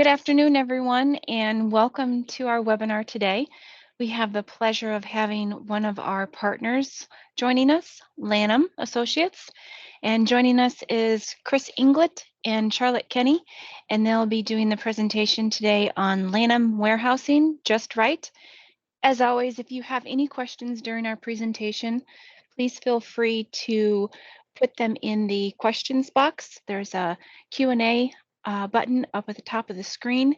Good afternoon, everyone, and welcome to our webinar today. We have the pleasure of having one of our partners joining us, Lanham Associates, and joining us is Chris Inglet and Charlotte Kenny, and they'll be doing the presentation today on Lanham Warehousing, Just Right. As always, if you have any questions during our presentation, please feel free to put them in the questions box. There's a Q&A button up at the top of the screen,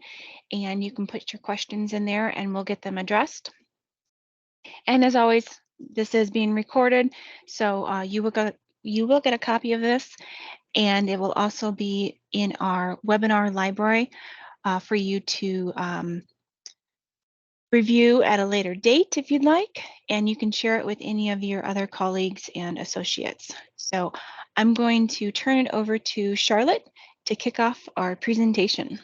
and you can put your questions in there and we'll get them addressed. And as always, this is being recorded, so you will get a copy of this, and it will also be in our webinar library for you to review at a later date if you'd like, and you can share it with any of your other colleagues and associates. So I'm going to turn it over to Charlotte to kick off our presentation.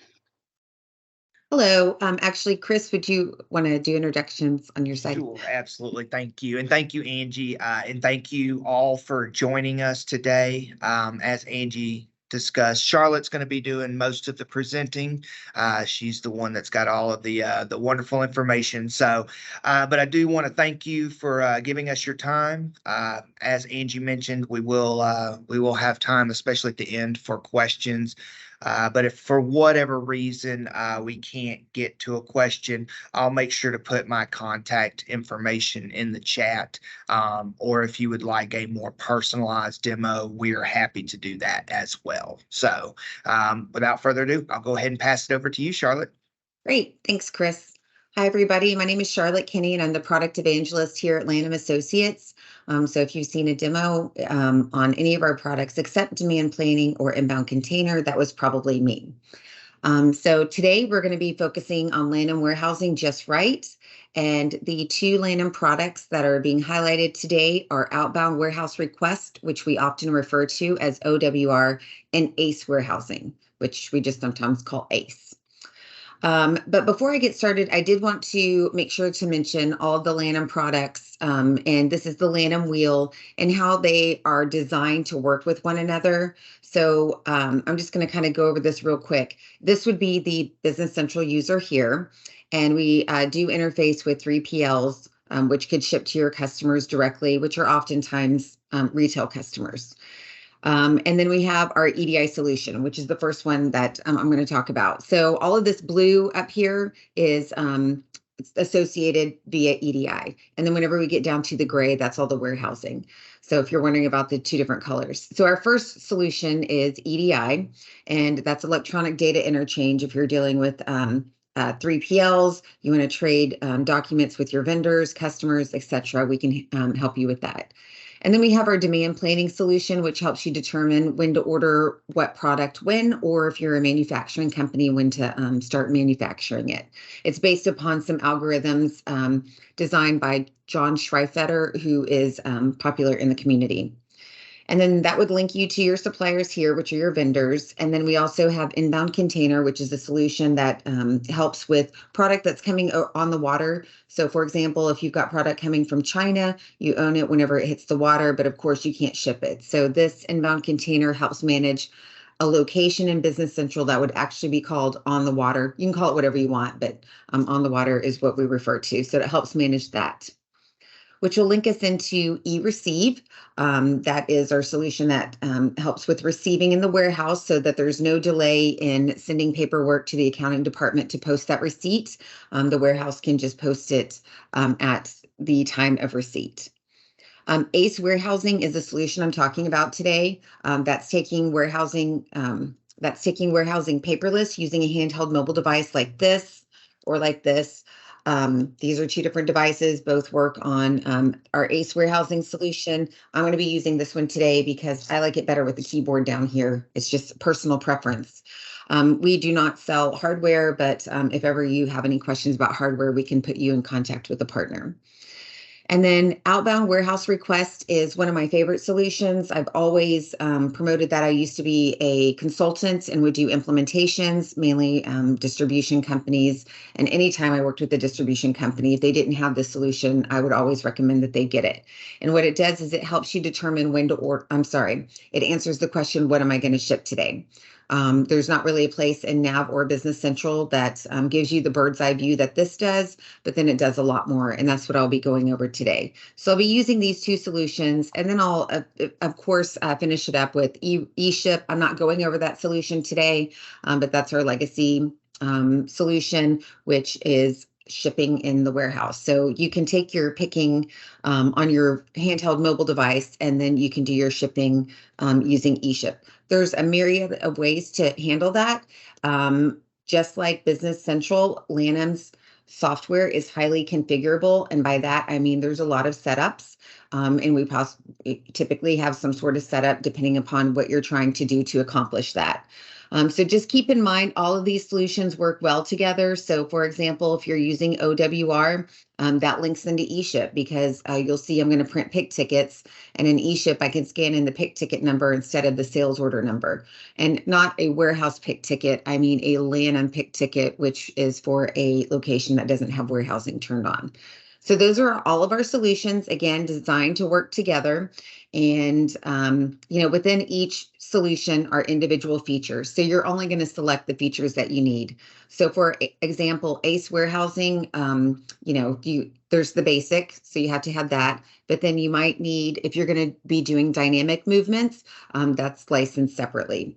Hello. Actually, Chris, would you want to do introductions on your side? Sure, absolutely. Thank you. And thank you, Angie. And thank you all for joining us today. As Angie discussed, Charlotte's going to be doing most of the presenting. She's the one that's got all of the wonderful information. So, but I do want to thank you for giving us your time. As Angie mentioned, we will have time, especially at the end, for questions. But if for whatever reason we can't get to a question, I'll make sure to put my contact information in the chat. Or if you would like a more personalized demo, we are happy to do that as well. So without further ado, I'll go ahead and pass it over to you, Charlotte. Great. Thanks, Chris. Hi, everybody. My name is Charlotte Kenny, and I'm the product evangelist here at Lanham Associates. So if you've seen a demo on any of our products except demand planning or inbound container, that was probably me. So today we're going to be focusing on Lanham Warehousing Just Right. And the two Lanham products that are being highlighted today are Outbound Warehouse Request, which we often refer to as OWR, and ACE Warehousing, which we just sometimes call ACE. But before I get started, I did want to make sure to mention all of the Lanham products, and this is the Lanham wheel and how they are designed to work with one another. So I'm just going to kind of go over this real quick. This would be the Business Central user here, and we do interface with 3PLs, which could ship to your customers directly, which are oftentimes retail customers. And then we have our EDI solution, which is the first one that I'm going to talk about. So all of this blue up here is associated via EDI. And then whenever we get down to the gray, that's all the warehousing. So if you're wondering about the two different colors. So our first solution is EDI, and that's electronic data interchange. If you're dealing with 3PLs, you want to trade documents with your vendors, customers, etc., we can help you with that. And then we have our demand planning solution, which helps you determine when to order what product when, or if you're a manufacturing company, when to start manufacturing it. It's based upon some algorithms designed by John Schreifetter, who is popular in the community. And then that would link you to your suppliers here, which are your vendors. And then we also have inbound container, which is a solution that helps with product that's coming on the water. So for example, if you've got product coming from China, you own it whenever it hits the water, but of course you can't ship it. So this inbound container helps manage a location in Business Central that would actually be called on the water. You can call it whatever you want, but on the water is what we refer to. So it helps manage that, which will link us into eReceive. That is our solution that helps with receiving in the warehouse so that there's no delay in sending paperwork to the accounting department to post that receipt. The warehouse can just post it at the time of receipt. ACE Warehousing is the solution I'm talking about today. That's taking warehousing paperless using a handheld mobile device like this or like this. These are two different devices, both work on our ACE warehousing solution. I'm going to be using this one today because I like it better with the keyboard down here. It's just personal preference. We do not sell hardware, but if ever you have any questions about hardware, we can put you in contact with a partner. And then Outbound Warehouse Request is one of my favorite solutions. I've always promoted that. I used to be a consultant and would do implementations, mainly distribution companies. And anytime I worked with a distribution company, if they didn't have this solution, I would always recommend that they get it. And what it does is it helps you determine when to order. It answers the question, what am I going to ship today? There's not really a place in Nav or Business Central that gives you the bird's eye view that this does, but then it does a lot more, and that's what I'll be going over today. So I'll be using these two solutions, and then I'll, of course, finish it up with eShip. I'm not going over that solution today, but that's our legacy solution, which is shipping in the warehouse. So you can take your picking on your handheld mobile device, and then you can do your shipping using eShip. There's a myriad of ways to handle that. Just like Business Central, Lanham's software is highly configurable. And by that, I mean there's a lot of setups. And we typically have some sort of setup depending upon what you're trying to do to accomplish that. So just keep in mind, all of these solutions work well together. So for example, if you're using OWR, that links into eShip because you'll see I'm going to print pick tickets, and in eShip, I can scan in the pick ticket number instead of the sales order number. And not a warehouse pick ticket, I mean a Lanham pick ticket, which is for a location that doesn't have warehousing turned on. So those are all of our solutions, again, designed to work together. And, within each solution are individual features. So you're only going to select the features that you need. So for example, ACE warehousing, there's the basic, so you have to have that. But then you might need, if you're going to be doing dynamic movements, that's licensed separately.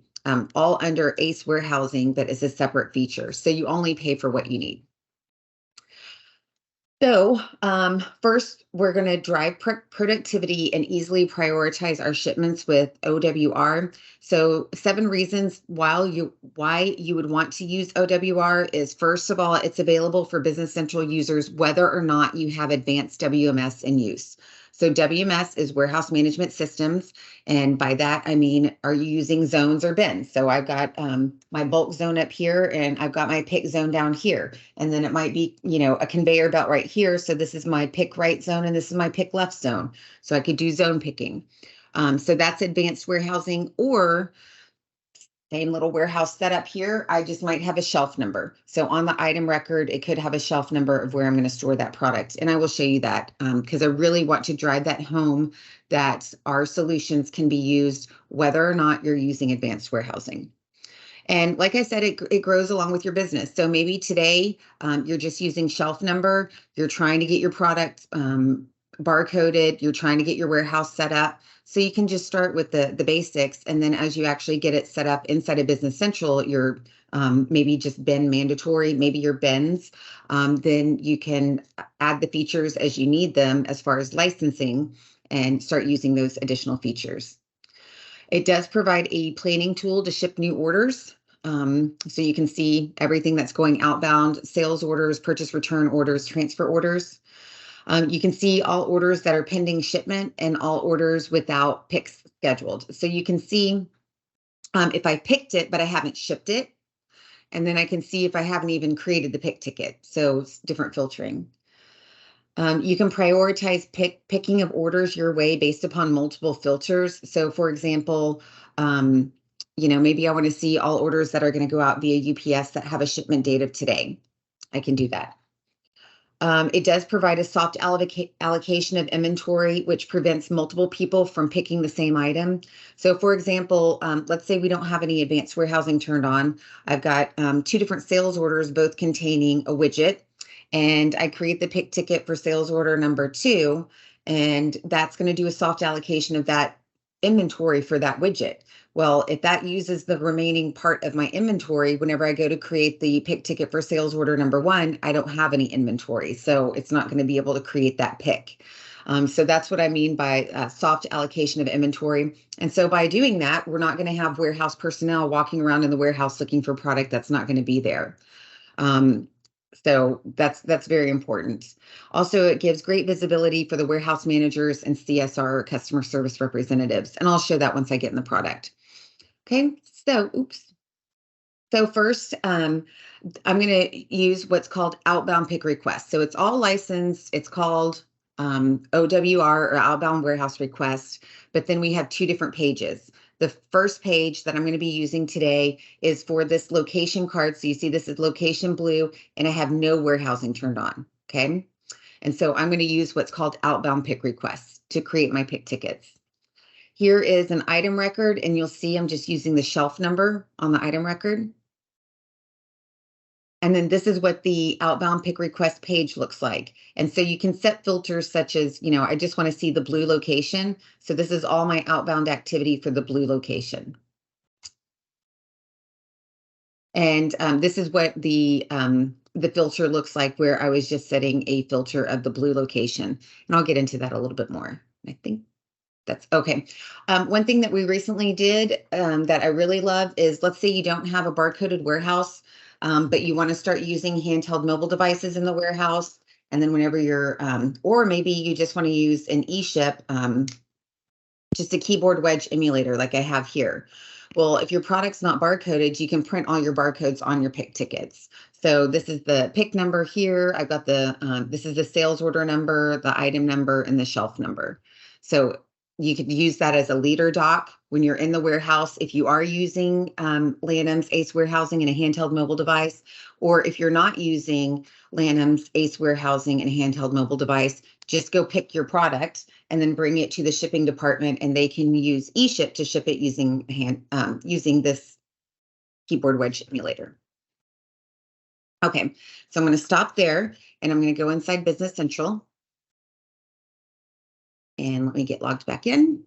All under ACE warehousing, that is a separate feature. So you only pay for what you need. So first, we're going to drive productivity and easily prioritize our shipments with OWR. So 7 reasons why you would want to use OWR is, first of all, it's available for Business Central users whether or not you have advanced WMS in use. So WMS is warehouse management systems. And by that, I mean, are you using zones or bins? So I've got my bulk zone up here, and I've got my pick zone down here. And then it might be, a conveyor belt right here. So this is my pick right zone, and this is my pick left zone. So I could do zone picking. So that's advanced warehousing, or same little warehouse setup here, I just might have a shelf number. So on the item record, it could have a shelf number of where I'm going to store that product. And I will show you that because I really want to drive that home, that our solutions can be used whether or not you're using advanced warehousing. And like I said, it grows along with your business. So maybe today you're just using shelf number, you're trying to get your product barcoded, you're trying to get your warehouse set up. So you can just start with the basics. And then as you actually get it set up inside of Business Central, you're maybe just bin mandatory, maybe your bins, then you can add the features as you need them as far as licensing and start using those additional features. It does provide a planning tool to ship new orders. So you can see everything that's going outbound, sales orders, purchase return orders, transfer orders. You can see all orders that are pending shipment and all orders without picks scheduled. So you can see if I picked it, but I haven't shipped it. And then I can see if I haven't even created the pick ticket. So it's different filtering. You can prioritize picking of orders your way based upon multiple filters. So for example, maybe I want to see all orders that are going to go out via UPS that have a shipment date of today. I can do that. It does provide a soft allocation of inventory, which prevents multiple people from picking the same item. So for example, let's say we don't have any advanced warehousing turned on. I've got 2 different sales orders, both containing a widget, and I create the pick ticket for sales order number 2, and that's going to do a soft allocation of that inventory for that widget. Well, if that uses the remaining part of my inventory, whenever I go to create the pick ticket for sales order number 1, I don't have any inventory. So it's not going to be able to create that pick. So that's what I mean by soft allocation of inventory. And so by doing that, we're not going to have warehouse personnel walking around in the warehouse looking for product that's not going to be there. So that's very important. Also, it gives great visibility for the warehouse managers and CSR, customer service representatives. And I'll show that once I get in the product. Okay, so first, I'm going to use what's called Outbound Pick Request. So it's all licensed. It's called OWR, or Outbound Warehouse Request. But then we have 2 different pages. The first page that I'm going to be using today is for this location card. So you see this is location blue, and I have no warehousing turned on. Okay, and so I'm going to use what's called Outbound Pick Requests to create my pick tickets. Here is an item record, and you'll see I'm just using the shelf number on the item record. And then this is what the outbound pick request page looks like. And so you can set filters such as, I just want to see the blue location. So this is all my outbound activity for the blue location. And this is what the filter looks like, where I was just setting a filter of the blue location. And I'll get into that a little bit more. I think that's okay. One thing that we recently did that I really love is, let's say you don't have a barcoded warehouse, but you want to start using handheld mobile devices in the warehouse. And then whenever you're, or maybe you just want to use an eShip, just a keyboard wedge emulator like I have here. Well, if your product's not barcoded, you can print all your barcodes on your pick tickets. So this is the pick number here. I've got this is the sales order number, the item number, and the shelf number. So you could use that as a leader doc when you're in the warehouse, if you are using Lanham's Ace Warehousing and a handheld mobile device, or if you're not using Lanham's Ace Warehousing and a handheld mobile device, just go pick your product and then bring it to the shipping department, and they can use eShip to ship it using using this keyboard wedge emulator. Okay, so I'm going to stop there, and I'm going to go inside Business Central. And let me get logged back in.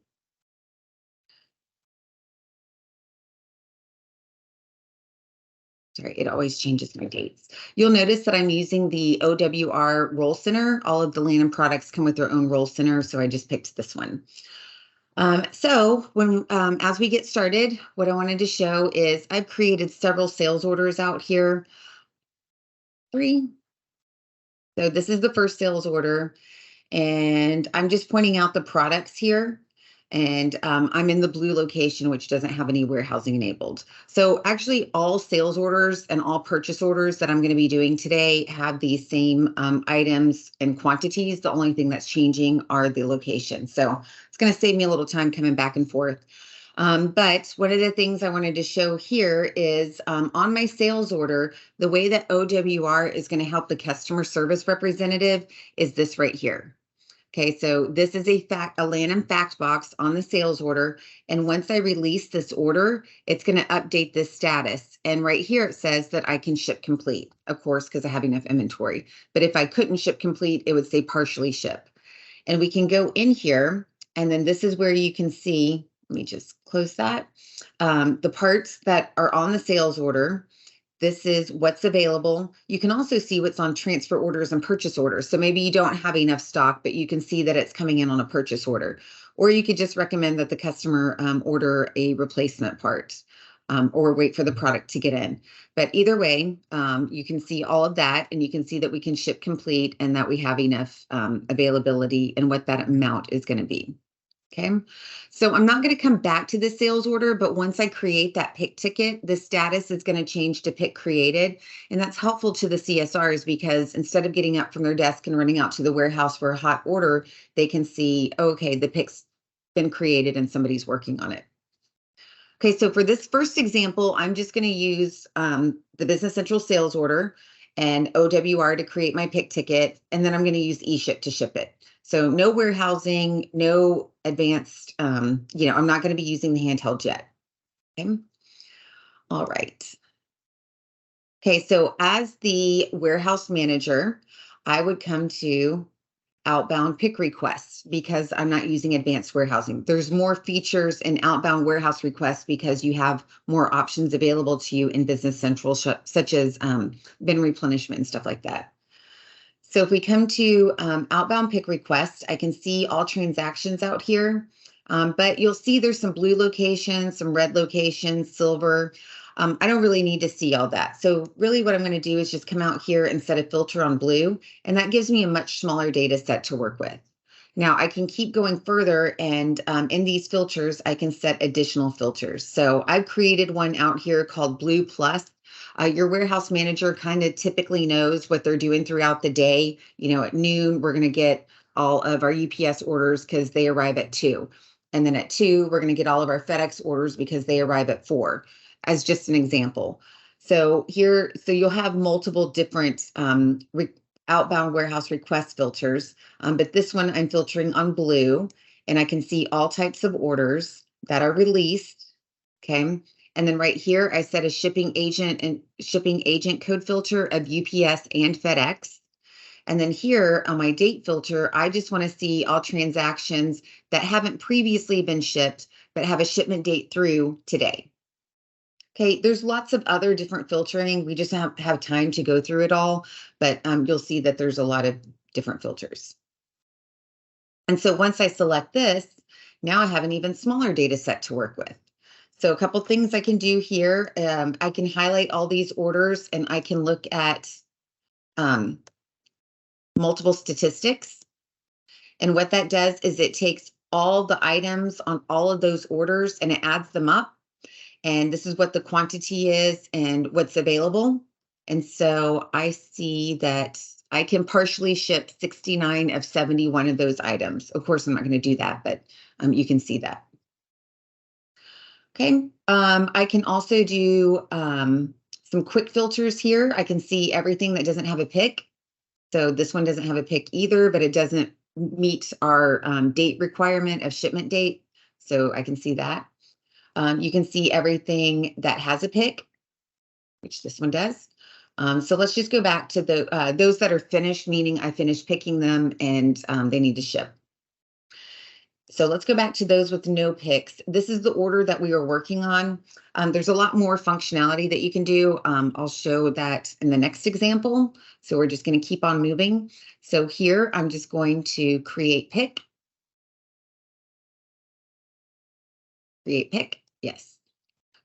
Sorry, it always changes my dates. You'll notice that I'm using the OWR Roll Center. All of the Lanham products come with their own roll center, so I just picked this one. So when as we get started, what I wanted to show is I've created several sales orders out here. 3. So this is the first sales order, and I'm just pointing out the products here. And I'm in the blue location, which doesn't have any warehousing enabled. So actually all sales orders and all purchase orders that I'm going to be doing today have the same items and quantities. The only thing that's changing are the locations. So it's going to save me a little time coming back and forth. But one of the things I wanted to show here is on my sales order, the way that OWR is going to help the customer service representative is this right here. Okay, so this is a Lanham fact box on the sales order. And once I release this order, it's going to update this status. And right here, it says that I can ship complete, of course, because I have enough inventory. But if I couldn't ship complete, it would say partially ship. And we can go in here, and then this is where you can see, let me just close that, the parts that are on the sales order. This is what's available. You can also see what's on transfer orders and purchase orders. So maybe you don't have enough stock, but you can see that it's coming in on a purchase order. Or you could just recommend that the customer order a replacement part or wait for the product to get in. But either way, you can see all of that, and you can see that we can ship complete and that we have enough availability and what that amount is going to be. Okay, so I'm not going to come back to the sales order, but once I create that pick ticket, the status is going to change to pick created. And that's helpful to the CSRs because instead of getting up from their desk and running out to the warehouse for a hot order, they can see, oh, okay, the pick's been created and somebody's working on it. Okay, so for this first example, I'm just going to use the Business Central sales order and OWR to create my pick ticket, and then I'm going to use eShip to ship it. So no warehousing, no advanced, I'm not going to be using the handheld yet. Okay. All right. Okay, so as the warehouse manager, I would come to outbound pick requests because I'm not using advanced warehousing. There's more features in outbound warehouse requests because you have more options available to you in Business Central, such as bin replenishment and stuff like that. So if we come to outbound pick request, I can see all transactions out here, but you'll see there's some blue locations, some red locations, silver. I don't really need to see all that. So really what I'm going to do is just come out here and set a filter on blue, and that gives me a much smaller data set to work with. Now I can keep going further, and in these filters, I can set additional filters. So I've created one out here called Blue Plus. Your warehouse manager kind of typically knows what they're doing throughout the day. At noon, we're going to get all of our UPS orders because they arrive at 2. And then at 2, we're going to get all of our FedEx orders because they arrive at 4, as just an example. So you'll have multiple different outbound warehouse request filters. But this one I'm filtering on blue. and I can see all types of orders that are released. Okay. And then right here, I set a shipping agent code filter of UPS and FedEx. And then here on my date filter, I just want to see all transactions that haven't previously been shipped, but have a shipment date through today. Okay, there's lots of other different filtering. We just don't have time to go through it all, but you'll see that there's a lot of different filters. And so once I select this, now I have an even smaller data set to work with. So a couple things I can do here. I can highlight all these orders and I can look at multiple statistics. And what that does is it takes all the items on all of those orders and it adds them up. And this is what the quantity is and what's available. And so I see that I can partially ship 69 of 71 of those items. Of course, I'm not going to do that, but you can see that. Okay, I can also do some quick filters here. I can see everything that doesn't have a pick. So this one doesn't have a pick either, but it doesn't meet our date requirement of shipment date. So I can see that. You can see everything that has a pick, which this one does. So let's just go back to the those that are finished, meaning I finished picking them and they need to ship. So let's go back to those with no picks. This is the order that we were working on. There's a lot more functionality that you can do. I'll show that in the next example. So we're just going to keep on moving. So here I'm just going to create pick. Create pick, yes.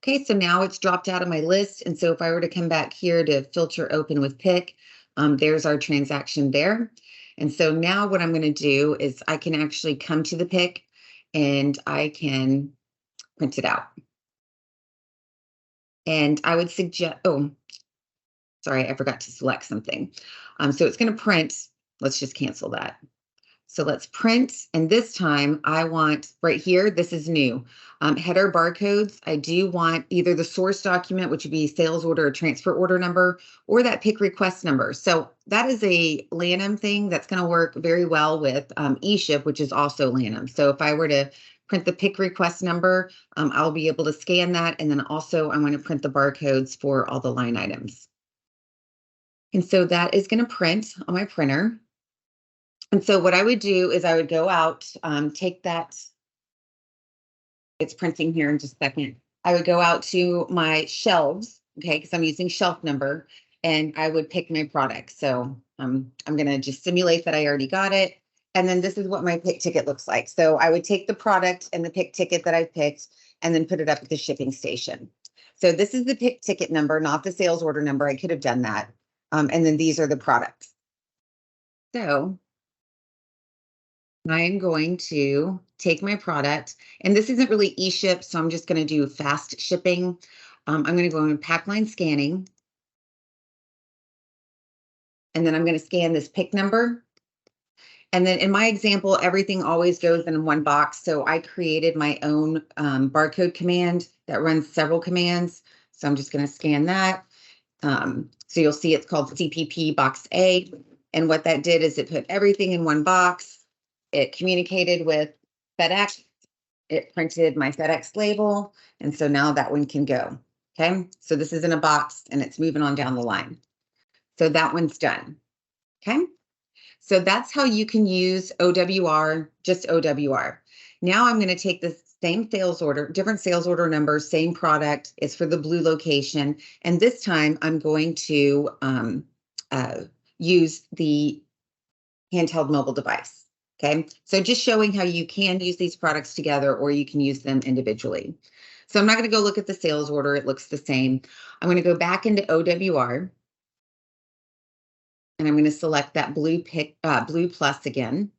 Okay, so now it's dropped out of my list. And so if I were to come back here to filter open with pick, there's our transaction there. And so now what I'm going to do is I can actually come to the pick and I can print it out. And I would suggest, oh, sorry, I forgot to select something. So it's going to print. Let's just cancel that. So let's print, and this time I want right here, this is new, header barcodes. I do want either the source document, which would be sales order or transfer order number, or that pick request number. So that is a Lanham thing that's going to work very well with eShip, which is also Lanham. So if I were to print the pick request number, I'll be able to scan that. And then also I'm going to print the barcodes for all the line items. And so that is going to print on my printer. And so what I would do is I would go out, take that, it's printing here in just a second. I would go out to my shelves, okay, because I'm using shelf number, and I would pick my product. So I'm going to just simulate that I already got it. And then this is what my pick ticket looks like. So I would take the product and the pick ticket that I picked and then put it up at the shipping station. So this is the pick ticket number, not the sales order number. I could have done that. And then these are the products. So I'm going to take my product, and this isn't really eShip, so I'm just going to do fast shipping. I'm going to go in pack line scanning, and then I'm going to scan this pick number. And then in my example, everything always goes in one box. So I created my own barcode command that runs several commands. So I'm just going to scan that. So you'll see it's called CPP box A. And what that did is it put everything in one box. It communicated with FedEx. It printed my FedEx label. And so now that one can go. Okay. So this is in a box and it's moving on down the line. So that one's done. Okay. So that's how you can use OWR, just OWR. Now I'm going to take the same sales order, different sales order number, same product. It's for the blue location. And this time I'm going to use the handheld mobile device. Okay, so just showing how you can use these products together or you can use them individually. So I'm not going to go look at the sales order. It looks the same. I'm going to go back into OWR. And I'm going to select that blue plus again.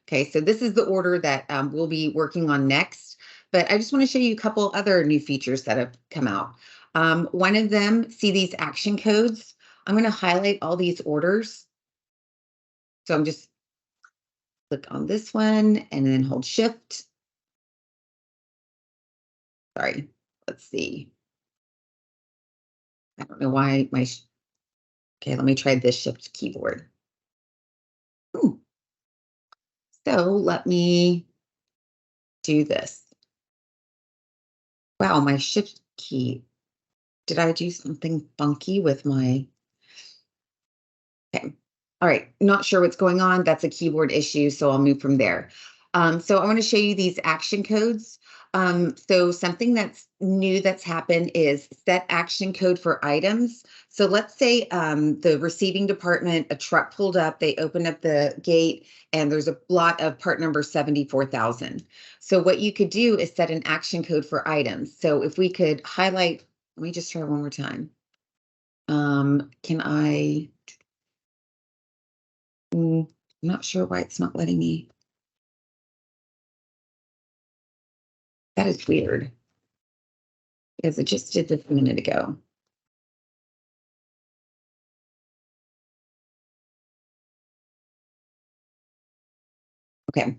Okay, so this is the order that we'll be working on next. But I just want to show you a couple other new features that have come out. One of them, see these action codes. I'm going to highlight all these orders. So I'm just click on this one and then hold shift. Sorry, let's see. I don't know why my, okay, let me try this shift keyboard. Ooh. So let me do this. Wow, my shift key. Did I do something funky with my? Okay. All right. Not sure what's going on. That's a keyboard issue, so I'll move from there. So I want to show you these action codes. So something that's new that's happened is set action code for items. So let's say the receiving department, a truck pulled up, they open up the gate, and there's a lot of part number 74,000. So what you could do is set an action code for items. So if we could highlight, let me just try one more time. Can I? I'm not sure why it's not letting me. That is weird. Because it just did this a minute ago. Okay.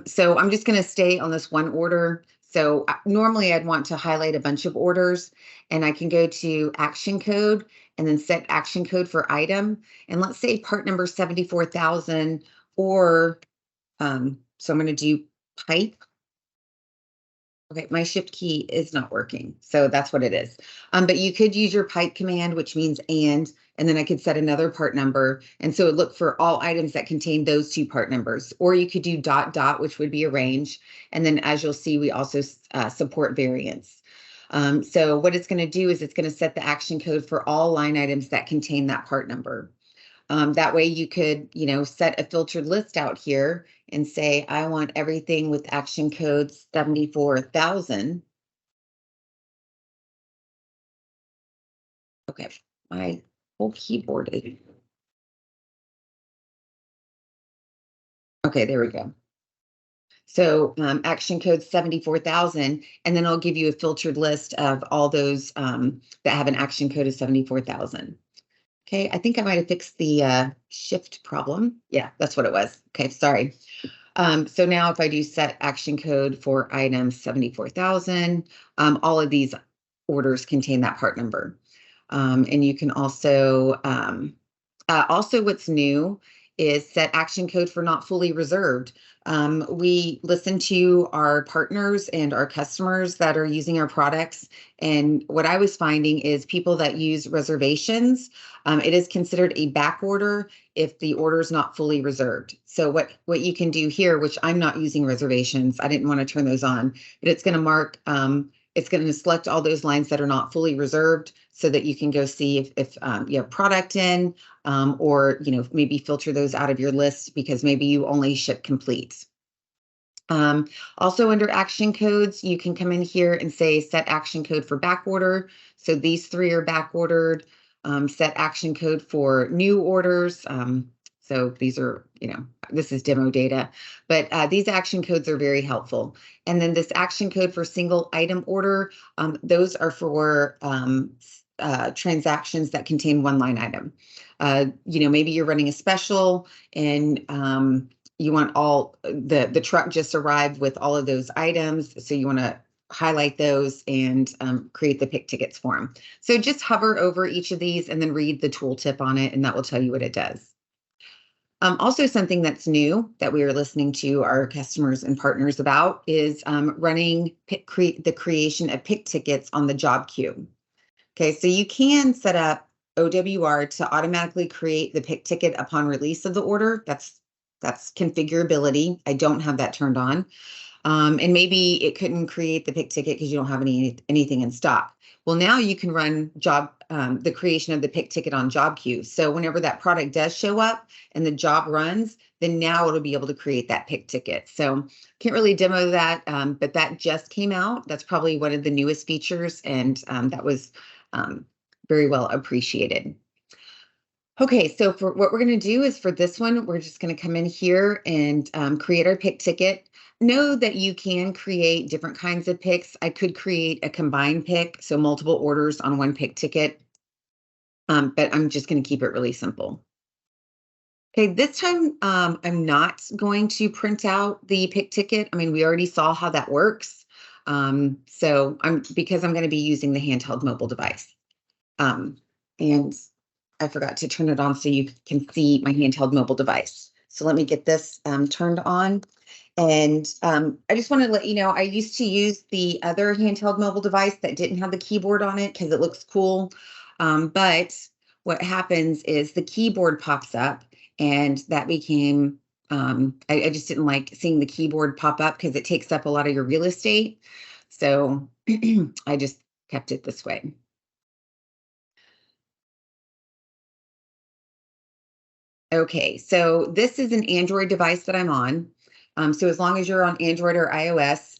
So I'm just going to stay on this one order. So normally I'd want to highlight a bunch of orders, and I can go to action code and then set action code for item. And let's say part number 74,000, or so I'm going to do pipe. Okay, my shift key is not working, so that's what it is. But you could use your pipe command, which means and then I could set another part number. And so it look for all items that contain those two part numbers. Or you could do ... which would be a range. And then as you'll see, we also support variants. So what it's going to do is it's going to set the action code for all line items that contain that part number. That way you could, set a filtered list out here and say, I want everything with action code 74,000. Okay, my whole keyboard is. Okay, there we go. So action code 74,000, and then I'll give you a filtered list of all those that have an action code of 74,000. Okay, I think I might have fixed the shift problem. Yeah, that's what it was. Okay, sorry. So now if I do set action code for item 74,000, all of these orders contain that part number. And you can also what's new is set action code for not fully reserved. We listen to our partners and our customers that are using our products. And what I was finding is people that use reservations, it is considered a back order if the order is not fully reserved. So what you can do here, which I'm not using reservations, I didn't want to turn those on, but it's going to mark, it's going to select all those lines that are not fully reserved so that you can go see if you have product in, or maybe filter those out of your list because maybe you only ship complete. Also under action codes, you can come in here and say set action code for back order. So these three are back ordered. Set action code for new orders. So these are, this is demo data, but these action codes are very helpful. And then this action code for single item order, those are for transactions that contain one line item. Maybe you're running a special and you want all the truck just arrived with all of those items. So you want to highlight those and create the pick tickets for them. So just hover over each of these and then read the tooltip on it, and that will tell you what it does. Also, something that's new that we are listening to our customers and partners about is running the creation of pick tickets on the job queue. Okay, so you can set up OWR to automatically create the pick ticket upon release of the order. That's configurability. I don't have that turned on. And maybe it couldn't create the pick ticket because you don't have anything in stock. Well, now you can run the creation of the pick ticket on job queue. So whenever that product does show up and the job runs, then now it'll be able to create that pick ticket. So can't really demo that, but that just came out. That's probably one of the newest features, and that was very well appreciated. Okay, so for what we're going to do is for this one, we're just going to come in here and create our pick ticket. Know that you can create different kinds of picks. I could create a combined pick, so multiple orders on one pick ticket, but I'm just going to keep it really simple. Okay, this time I'm not going to print out the pick ticket. I mean, we already saw how that works. So because I'm going to be using the handheld mobile device. And I forgot to turn it on so you can see my handheld mobile device. So let me get this turned on. And I just want to let you know, I used to use the other handheld mobile device that didn't have the keyboard on it because it looks cool. But what happens is the keyboard pops up, and that became, I just didn't like seeing the keyboard pop up because it takes up a lot of your real estate. So I just kept it this way. Okay, so this is an Android device that I'm on. So as long as you're on Android or iOS,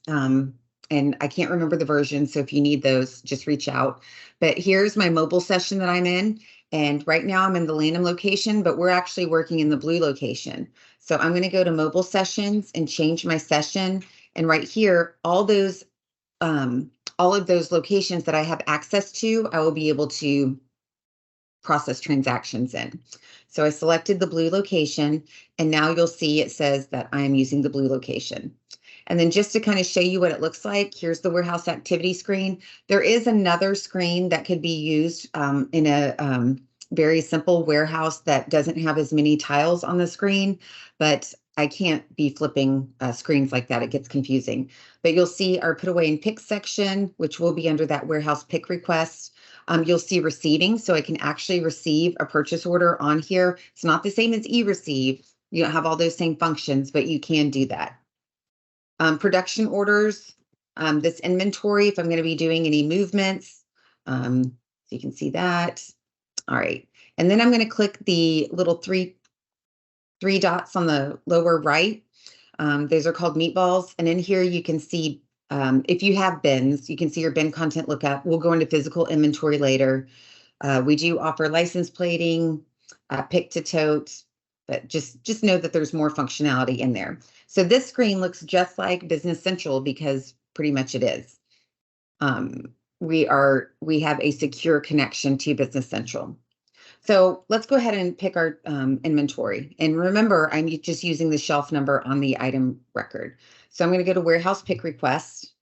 and I can't remember the version, so if you need those, just reach out. But here's my mobile session that I'm in. And right now I'm in the Lanham location, but we're actually working in the blue location. So I'm going to go to mobile sessions and change my session. And right here, all of those locations that I have access to, I will be able to process transactions in. So I selected the blue location, and now you'll see it says that I am using the blue location. And then just to kind of show you what it looks like, here's the warehouse activity screen. There is another screen that could be used in a very simple warehouse that doesn't have as many tiles on the screen, but I can't be flipping screens like that. It gets confusing. But you'll see our put away and pick section, which will be under that warehouse pick request. You'll see receiving, so I can actually receive a purchase order on here. It's not the same as e-receive. You don't have all those same functions, but you can do that. Production orders, this inventory, if I'm going to be doing any movements, so you can see that. All right, and then I'm going to click the little three dots on the lower right. Those are called meatballs, and in here you can see if you have bins, you can see your bin content lookup. We'll go into physical inventory later. We do offer license plating, pick to tote, but just know that there's more functionality in there. So this screen looks just like Business Central because pretty much it is. We have a secure connection to Business Central. So let's go ahead and pick our inventory. And remember, I'm just using the shelf number on the item record. So I'm going to go to warehouse pick request.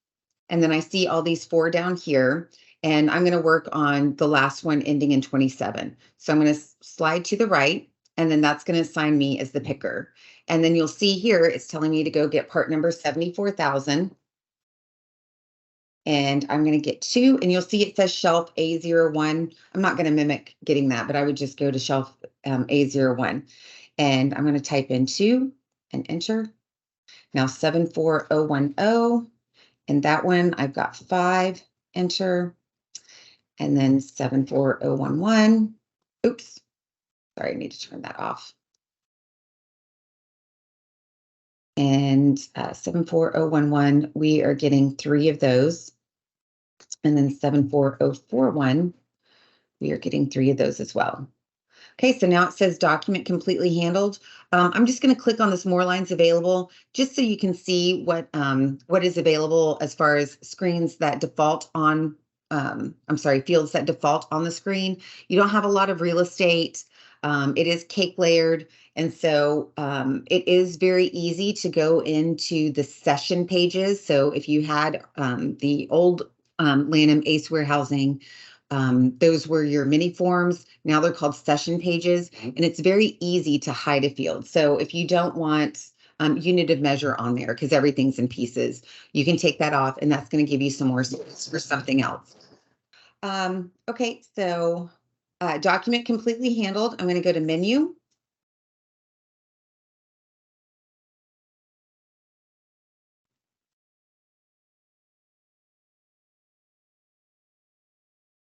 And then I see all these 4 down here. And I'm going to work on the last one ending in 27. So I'm going to slide to the right. And then that's going to assign me as the picker. And then you'll see here, it's telling me to go get part number 74,000. And I'm going to get 2, and you'll see it says shelf A01. I'm not going to mimic getting that, but I would just go to shelf A01. And I'm going to type in 2 and enter. Now 74010. And that one, I've got 5, enter. And then 74011. Oops. Sorry, I need to turn that off. And 74011, we are getting 3 of those. And then 74041, we are getting 3 of those as well. Okay, so now it says document completely handled. I'm just going to click on this more lines available just so you can see what is available as far as screens that default on, fields that default on the screen. You don't have a lot of real estate. It is cake layered. And so it is very easy to go into the session pages. So if you had the old Lanham Ace Warehousing, those were your mini forms. Now they're called session pages, and it's very easy to hide a field. So if you don't want unit of measure on there because everything's in pieces, you can take that off, and that's going to give you some more space for something else. Okay, so document completely handled. I'm going to go to menu.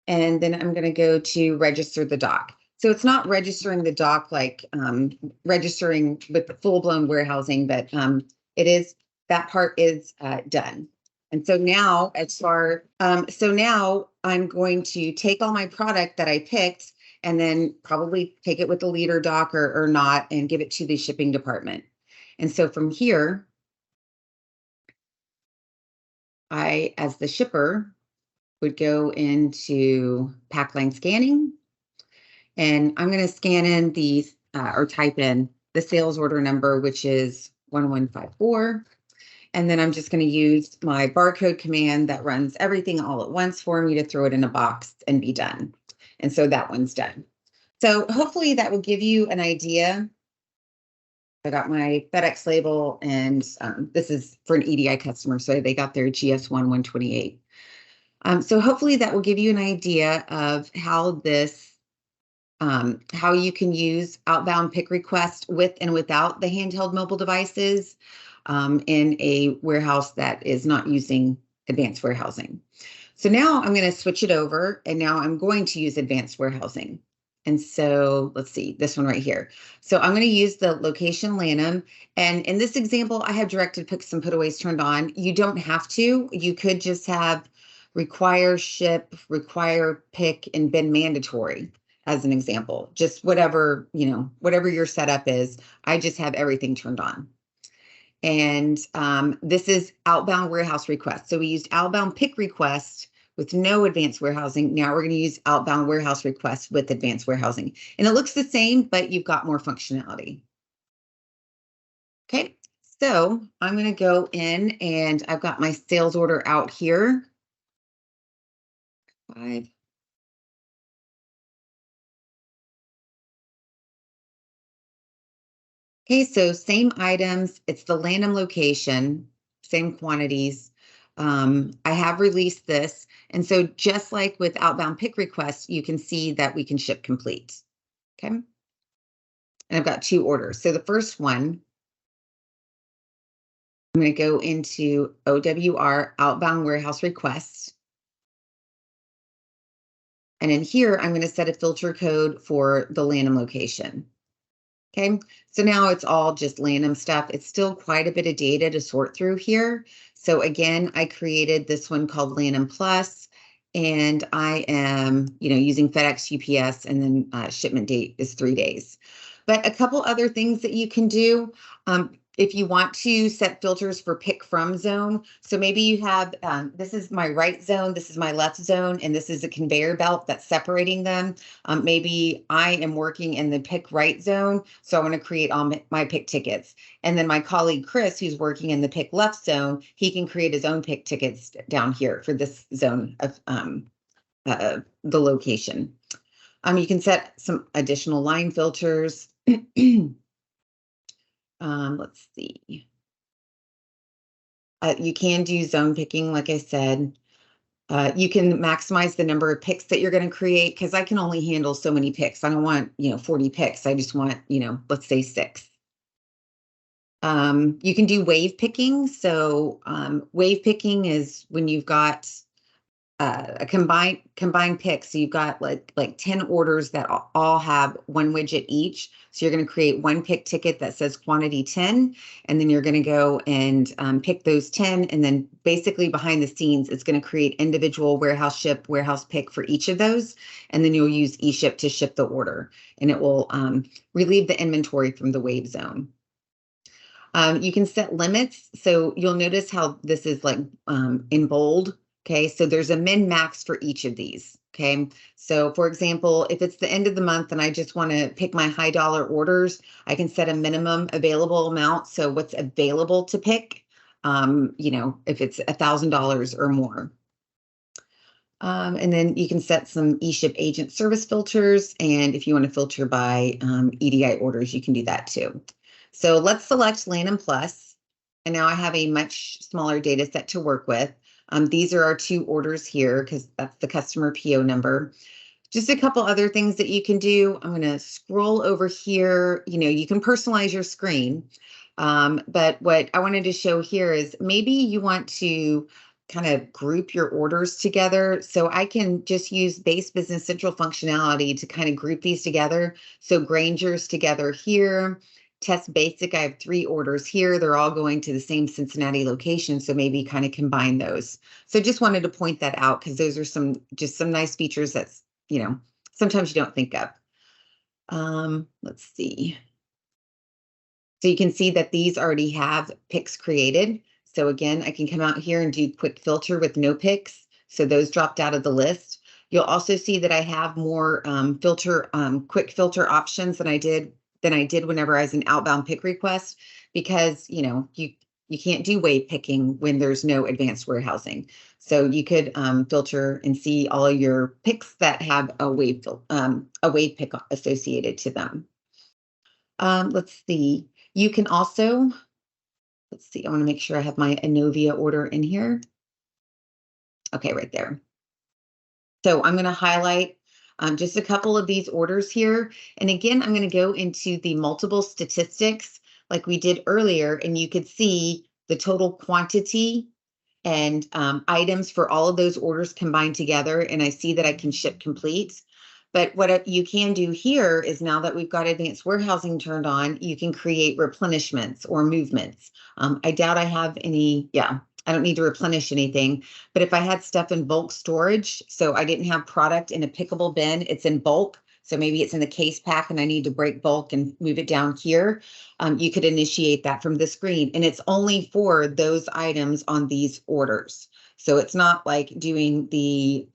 And then I'm going to go to register the doc. So it's not registering the doc like registering with the full-blown warehousing, but it is, that part is done. And so now now I'm going to take all my product that I picked and then probably take it with the leader doc or not and give it to the shipping department. And so from here, I, as the shipper, would go into pack line scanning, and I'm going to scan in these or type in the sales order number, which is 1154. And then I'm just going to use my barcode command that runs everything all at once for me to throw it in a box and be done. And so that one's done. So hopefully that will give you an idea I got my FedEx label, and this is for an EDI customer, so they got their GS1 128. So hopefully that will give you an idea of how how you can use outbound pick request with and without the handheld mobile devices in a warehouse that is not using advanced warehousing. So now I'm going to switch it over, and now I'm going to use advanced warehousing. And so let's see, this one right here. So I'm going to use the location Lanham. And in this example, I have directed picks and putaways turned on. You don't have to. You could just have require ship, require pick, and bin mandatory as an example. Just whatever, whatever your setup is. I just have everything turned on. And this is outbound warehouse request. So we used outbound pick request with no advanced warehousing. Now we're going to use outbound warehouse request with advanced warehousing. And it looks the same, but you've got more functionality. Okay, so I'm going to go in, and I've got my sales order out here. 5. Okay, so same items. It's the Lanham location, same quantities. I have released this. And so just like with outbound pick requests, you can see that we can ship complete. Okay. And I've got 2 orders. So the first one, I'm going to go into OWR, outbound warehouse requests. And in here, I'm going to set a filter code for the Lanham location. Okay, so now it's all just Lanham stuff. It's still quite a bit of data to sort through here. So again, I created this one called Lanham Plus, and I am, using FedEx, UPS, and then shipment date is 3 days. But a couple other things that you can do. If you want to set filters for pick from zone, so maybe you have, this is my right zone, this is my left zone, and this is a conveyor belt that's separating them. Maybe I am working in the pick right zone, so I want to create all my pick tickets. And then my colleague Chris, who's working in the pick left zone, he can create his own pick tickets down here for this zone of the location. You can set some additional line filters. Let's see. You can do zone picking, like I said. You can maximize the number of picks that you're going to create, because I can only handle so many picks. I don't want, 40 picks. I just want, let's say 6. You can do wave picking. So wave picking is when you've got a combined pick. So you've got like 10 orders that all have 1 widget each. So you're going to create 1 pick ticket that says quantity 10, and then you're going to go and pick those 10. And then basically behind the scenes, it's going to create individual warehouse ship, warehouse pick for each of those. And then you'll use eShip to ship the order, and it will relieve the inventory from the wave zone. You can set limits. So you'll notice how this is like in bold. Okay, so there's a min max for each of these. Okay, so for example, if it's the end of the month and I just want to pick my high dollar orders, I can set a minimum available amount. So what's available to pick, if it's $1,000 or more. And then you can set some eShip agent service filters. And if you want to filter by EDI orders, you can do that too. So let's select Lanham Plus. And now I have a much smaller data set to work with. These are our 2 orders here, because that's the customer PO number. Just a couple other things that you can do. I'm going to scroll over here. You can personalize your screen. But what I wanted to show here is maybe you want to kind of group your orders together. So I can just use base Business Central functionality to kind of group these together. So Granger's together here. Test Basic, I have 3 orders here. They're all going to the same Cincinnati location, so maybe kind of combine those. So just wanted to point that out, because those are some nice features that's, sometimes you don't think of. Let's see. So you can see that these already have picks created. So again, I can come out here and do quick filter with no picks. So those dropped out of the list. You'll also see that I have more quick filter options than I did whenever I was an outbound pick request, because you can't do wave picking when there's no advanced warehousing. So you could filter and see all of your picks that have a wave pick associated to them. Let's see. You can also, let's see, I want to make sure I have my Innovia order in here. Okay, right there. So I'm going to highlight just a couple of these orders here. And again, I'm going to go into the multiple statistics like we did earlier, and you could see the total quantity and items for all of those orders combined together. And I see that I can ship complete. But what you can do here is, now that we've got advanced warehousing turned on, you can create replenishments or movements. I doubt I have any, I don't need to replenish anything. But if I had stuff in bulk storage, so I didn't have product in a pickable bin, it's in bulk. So maybe it's in the case pack and I need to break bulk and move it down here. You could initiate that from the screen, and it's only for those items on these orders. So it's not like doing the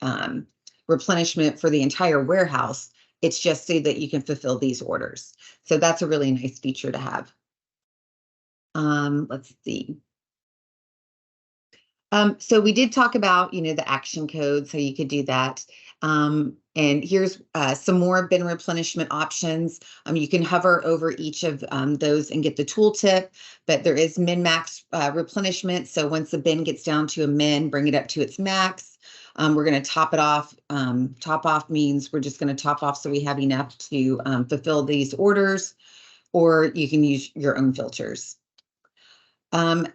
replenishment for the entire warehouse. It's just so that you can fulfill these orders. So that's a really nice feature to have. Let's see. So we did talk about, the action code, so you could do that. And here's some more bin replenishment options. You can hover over each of those and get the tooltip, but there is min-max replenishment. So once the bin gets down to a min, bring it up to its max. We're going to top it off. Top off means we're just going to top off so we have enough to fulfill these orders, or you can use your own filters.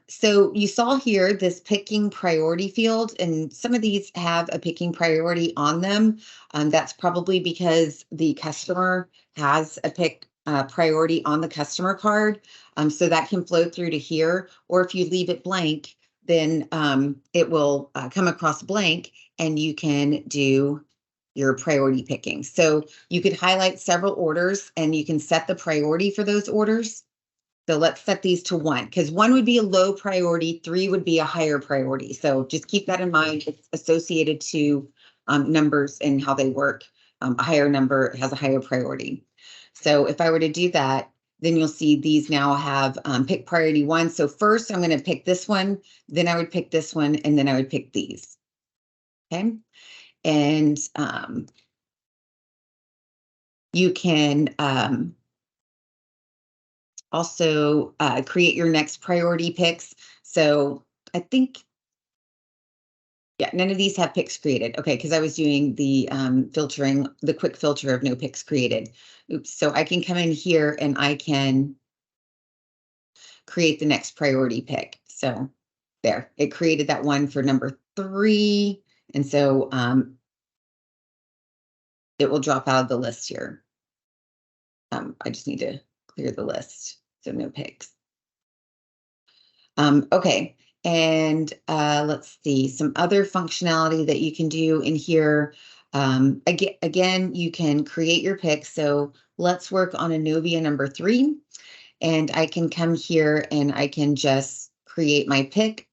So you saw here this picking priority field, and some of these have a picking priority on them. That's probably because the customer has a pick priority on the customer card. So that can flow through to here, or if you leave it blank, then it will come across blank and you can do your priority picking. So you could highlight several orders and you can set the priority for those orders. So let's set these to 1, because 1 would be a low priority, 3 would be a higher priority. So just keep that in mind. It's associated to numbers and how they work. A higher number has a higher priority. So if I were to do that, then you'll see these now have pick priority 1. So first I'm going to pick this one, then I would pick this one, and then I would pick these. Okay. And you can also create your next priority picks. So I think, none of these have picks created. Okay, because I was doing the filtering, the quick filter of no picks created. Oops, so I can come in here and I can create the next priority pick. So there, it created that one for number 3. And so it will drop out of the list here. I just need to clear the list. So no picks. Okay, and let's see, some other functionality that you can do in here. Again, you can create your pick. So let's work on Innovia number 3. And I can come here and I can just create my pick.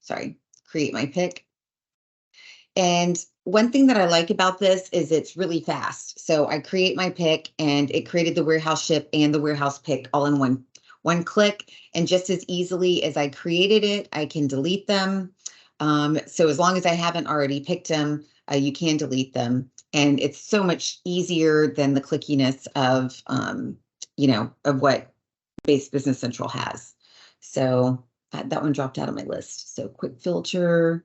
Create my pick. And one thing that I like about this is it's really fast. So I create my pick and it created the warehouse ship and the warehouse pick all in one click. And just as easily as I created it, I can delete them. So as long as I haven't already picked them, you can delete them. And it's so much easier than the clickiness of, of what Base Business Central has. So that one dropped out of my list. So quick filter,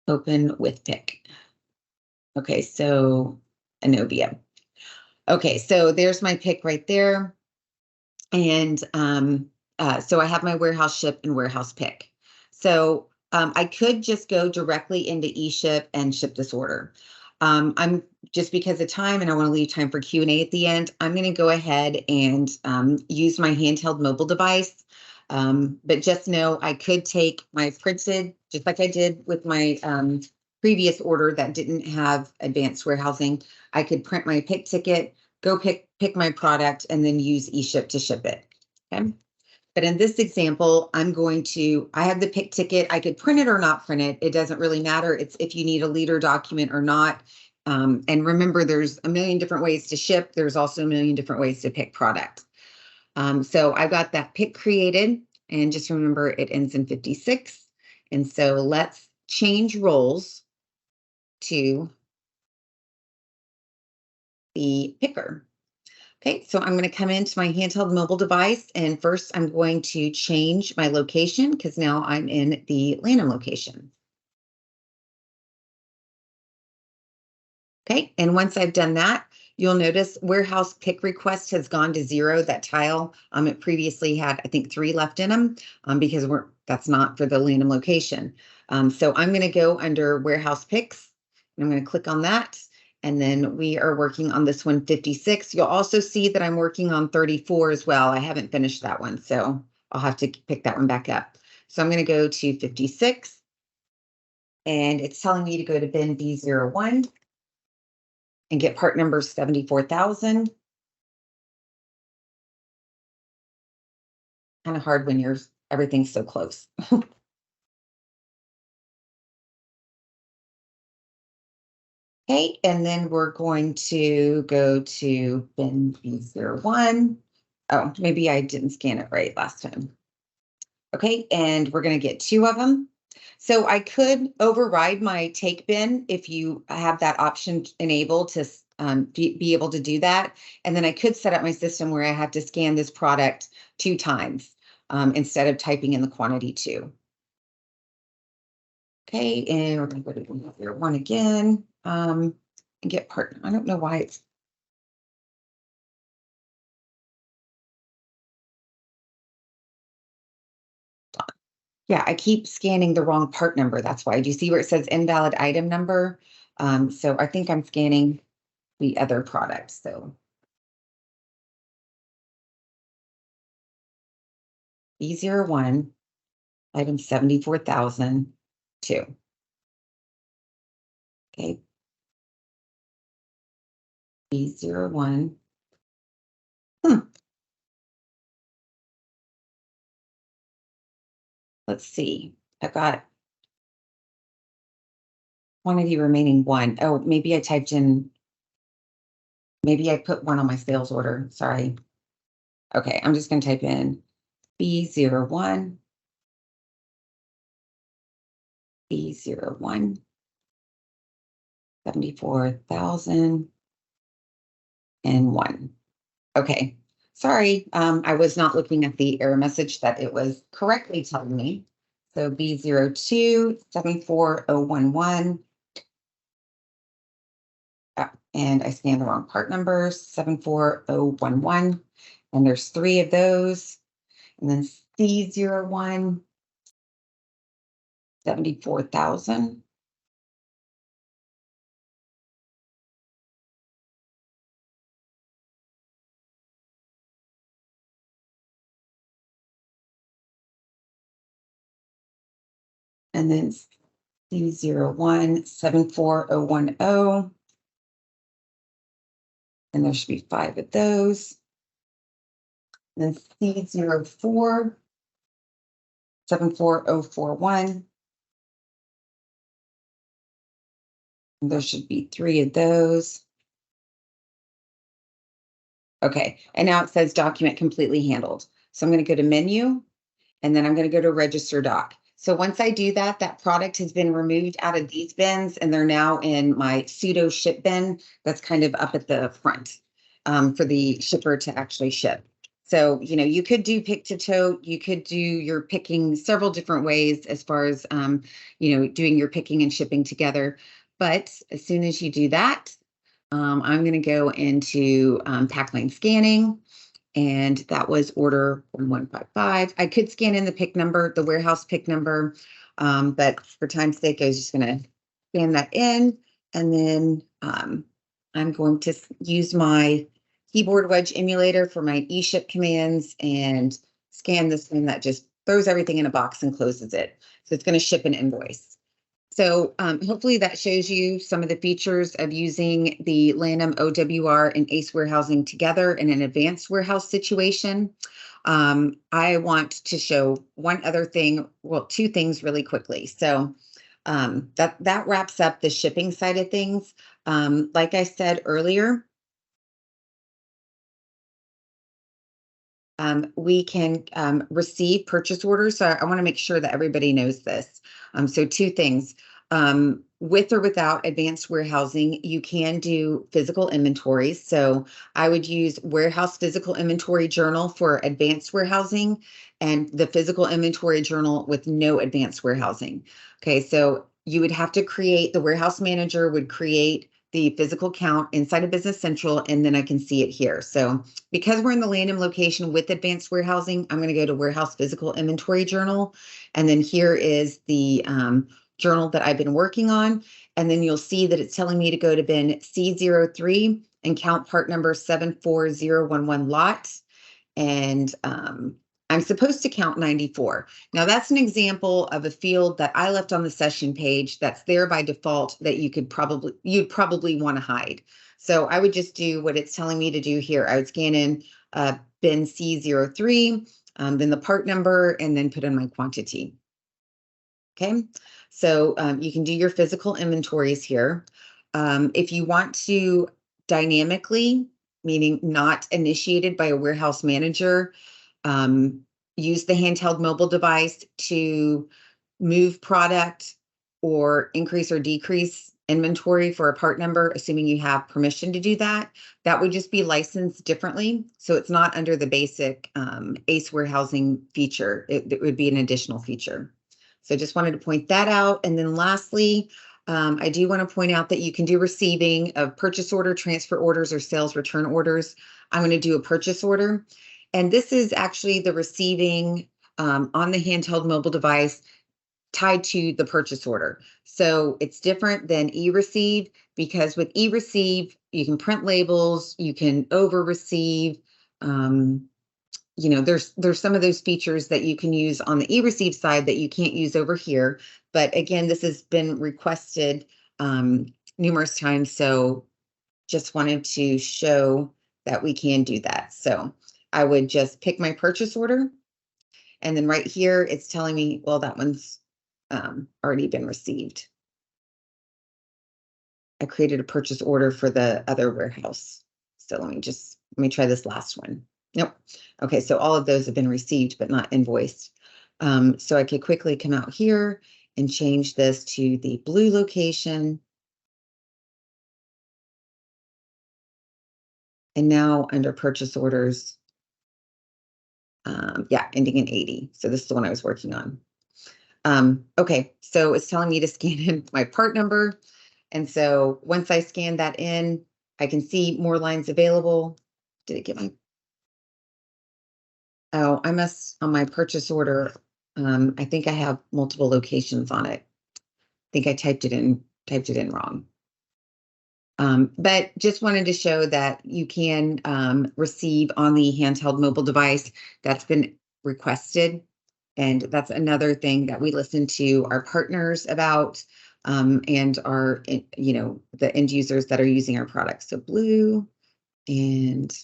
open with pick. Okay, so Innovia. Okay, so there's my pick right there. And so I have my warehouse ship and warehouse pick. So I could just go directly into eShip and ship this order. I'm just because of time and I want to leave time for Q&A at the end, I'm going to go ahead and use my handheld mobile device. But just know I could take my printed, just like I did with my previous order that didn't have advanced warehousing. I could print my pick ticket, go pick my product, and then use eShip to ship it. Okay. But in this example, I have the pick ticket. I could print it or not print it. It doesn't really matter. It's if you need a leader document or not. And remember, there's a million different ways to ship. There's also a million different ways to pick product. So I got that pick created, and just remember it ends in 56. And so let's change roles to the picker. Okay, so I'm going to come into my handheld mobile device, and first I'm going to change my location because now I'm in the Lanham location. Okay, and once I've done that, you'll notice warehouse pick request has gone to 0, that tile. It previously had, I think, 3 left in them because that's not for the Lanham location. So I'm going to go under warehouse picks, and I'm going to click on that. And then we are working on this one, 56. You'll also see that I'm working on 34 as well. I haven't finished that one, so I'll have to pick that one back up. So I'm going to go to 56, and it's telling me to go to bin B01 and get part number 74,000. Kind of hard when everything's so close. Okay, and then we're going to go to bin B01. Oh, maybe I didn't scan it right last time. Okay, and we're going to get 2 of them. So I could override my take bin if you have that option enabled to be able to do that. And then I could set up my system where I have to scan this product 2 times instead of typing in the quantity 2. Okay, and we're going to go to year 1 again and get part. I don't know why it's. Yeah, I keep scanning the wrong part number. That's why. Do you see where it says invalid item number? So I think I'm scanning the other product. So B01, item 74,002. Okay, B01. Let's see. I've got quantity remaining 1. Oh, maybe I typed in. Maybe I put 1 on my sales order. Sorry. Okay, I'm just going to type in B01. B01, 74,001. Okay, sorry, I was not looking at the error message that it was correctly telling me. So B02, 74011. And I scanned the wrong part number, 74011. And there's 3 of those. And then C01, 74,000. And then C01, 74010. And there should be 5 of those. And then C04, 74041. And there should be 3 of those. Okay, and now it says document completely handled. So I'm going to go to menu, and then I'm going to go to register doc. So once I do that, that product has been removed out of these bins, and they're now in my pseudo ship bin that's kind of up at the front for the shipper to actually ship. So, you could do pick to tote, you could do your picking several different ways as far as, doing your picking and shipping together. But as soon as you do that, I'm going to go into pack line scanning. And that was order 1155. I could scan in the pick number, the warehouse pick number, but for time's sake, I was just going to scan that in. And then I'm going to use my keyboard wedge emulator for my eShip commands and scan this one that just throws everything in a box and closes it. So it's going to ship an invoice. So hopefully that shows you some of the features of using the Lanham OWR and ACE warehousing together in an advanced warehouse situation. I want to show one other thing, well, 2 things really quickly. So that wraps up the shipping side of things. Like I said earlier, we can receive purchase orders. So I want to make sure that everybody knows this. So 2 things. with or without advanced warehousing, you can do physical inventories. So I would use Warehouse Physical Inventory Journal for advanced warehousing and the physical inventory journal with no advanced warehousing. Okay, so you would have to create, the warehouse manager would create the physical count inside of Business Central, and then I can see it here. So because we're in the Lanham location with advanced warehousing, I'm going to go to Warehouse Physical Inventory Journal. And then here is the journal that I've been working on. And then you'll see that it's telling me to go to bin C03 and count part number 74011 lot. And I'm supposed to count 94. Now that's an example of a field that I left on the session page that's there by default that you'd probably want to hide. So I would just do what it's telling me to do here. I would scan in bin C03, then the part number, and then put in my quantity. Okay, so you can do your physical inventories here. If you want to dynamically, meaning not initiated by a warehouse manager, use the handheld mobile device to move product or increase or decrease inventory for a part number, assuming you have permission to do that. That would just be licensed differently. So it's not under the basic ACE warehousing feature. It would be an additional feature. So just wanted to point that out. And then lastly, I do want to point out that you can do receiving of purchase order, transfer orders, or sales return orders. I'm going to do a purchase order. And this is actually the receiving on the handheld mobile device tied to the purchase order. So it's different than e-receive, because with e-receive, you can print labels, you can over-receive. There's some of those features that you can use on the e-receive side that you can't use over here. But again, this has been requested numerous times. So just wanted to show that we can do that. So I would just pick my purchase order. And then right here, it's telling me, well, that one's already been received. I created a purchase order for the other warehouse. So let me try this last one. Nope. Okay, so all of those have been received, but not invoiced. So I could quickly come out here and change this to the blue location. And now under purchase orders, ending in 80. So this is the one I was working on. Okay, so it's telling me to scan in my part number. And so once I scan that in, I can see more lines available. Did it get my? Oh, I must, on my purchase order, I think I have multiple locations on it. I think I typed it in wrong. But just wanted to show that you can receive on the handheld mobile device that's been requested. And that's another thing that we listen to our partners about and our, the end users that are using our products. So blue and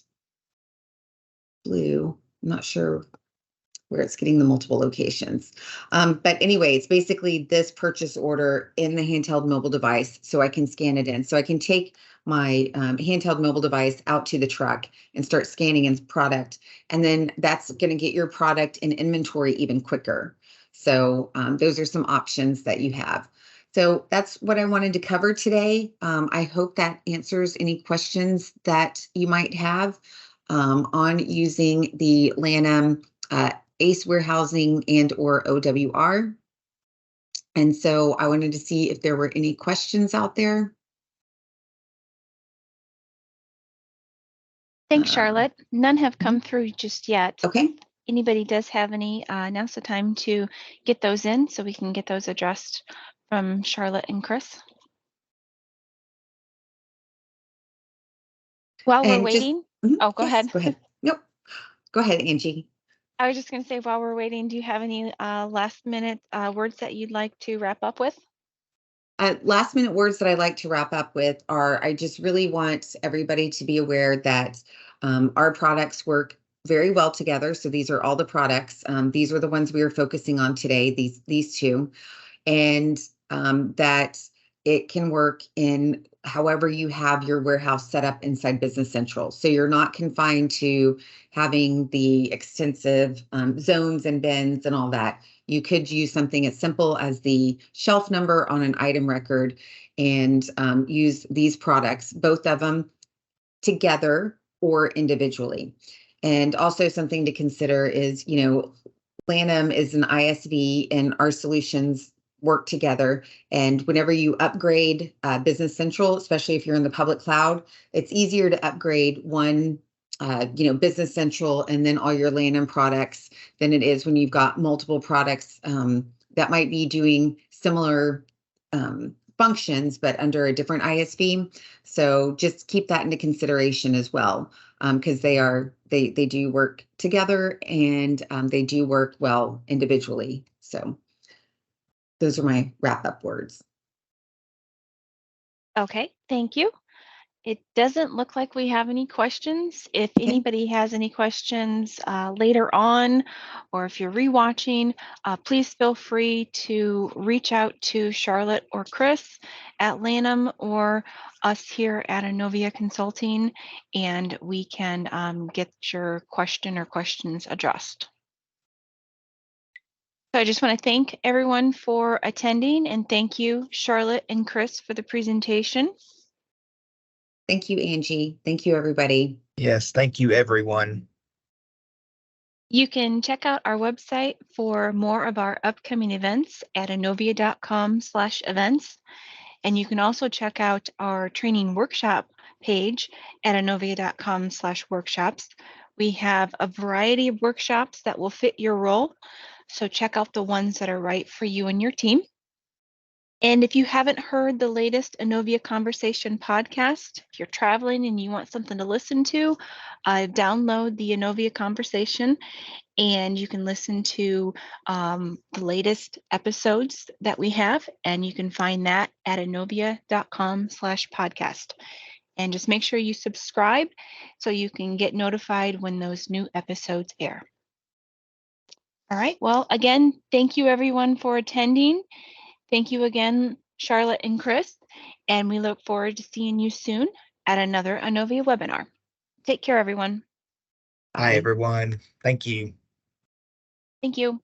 blue, I'm not sure where it's getting the multiple locations. But anyways, basically this purchase order in the handheld mobile device, so I can scan it in. So I can take my handheld mobile device out to the truck and start scanning in product. And then that's going to get your product in inventory even quicker. So those are some options that you have. So that's what I wanted to cover today. I hope that answers any questions that you might have on using the Lanham ACE warehousing and or OWR. And so I wanted to see if there were any questions out there. Thanks, Charlotte. None have come through just yet. Okay. Anybody does have any, now's the time to get those in so we can get those addressed from Charlotte and Chris. While we're waiting. Oh, go ahead. Go ahead. Nope. Go ahead, Angie. I was just going to say, while we're waiting, do you have any last minute words that you'd like to wrap up with? Last minute words that I'd like to wrap up with are, I just really want everybody to be aware that our products work very well together. So these are all the products. These are the ones we are focusing on today, these two, and that it can work in however you have your warehouse set up inside Business Central. So you're not confined to having the extensive zones and bins and all that. You could use something as simple as the shelf number on an item record and use these products, both of them together or individually. And also something to consider is, Lanham is an ISV and our solutions work together. And whenever you upgrade Business Central, especially if you're in the public cloud, it's easier to upgrade one, Business Central and then all your Lanham products than it is when you've got multiple products that might be doing similar functions, but under a different ISV. So just keep that into consideration as well, because they do work together and they do work well individually. So those are my wrap-up words. Okay, thank you. It doesn't look like we have any questions. If anybody has any questions later on, or if you're rewatching, please feel free to reach out to Charlotte or Chris at Lanham or us here at Innovia Consulting, and we can get your question or questions addressed. So I just want to thank everyone for attending, and thank you, Charlotte and Chris, for the presentation. Thank you, Angie. Thank you, everybody. Yes, thank you, everyone. You can check out our website for more of our upcoming events at innovia.com/events. And you can also check out our training workshop page at innovia.com/workshops. We have a variety of workshops that will fit your role. So check out the ones that are right for you and your team. And if you haven't heard the latest Innovia Conversation podcast, if you're traveling and you want something to listen to, download the Innovia Conversation and you can listen to the latest episodes that we have, and you can find that at innovia.com/podcast. And just make sure you subscribe so you can get notified when those new episodes air. All right, well, again, thank you everyone for attending. Thank you again, Charlotte and Chris, and we look forward to seeing you soon at another Innovia webinar. Take care, everyone. Hi, everyone. Thank you. Thank you.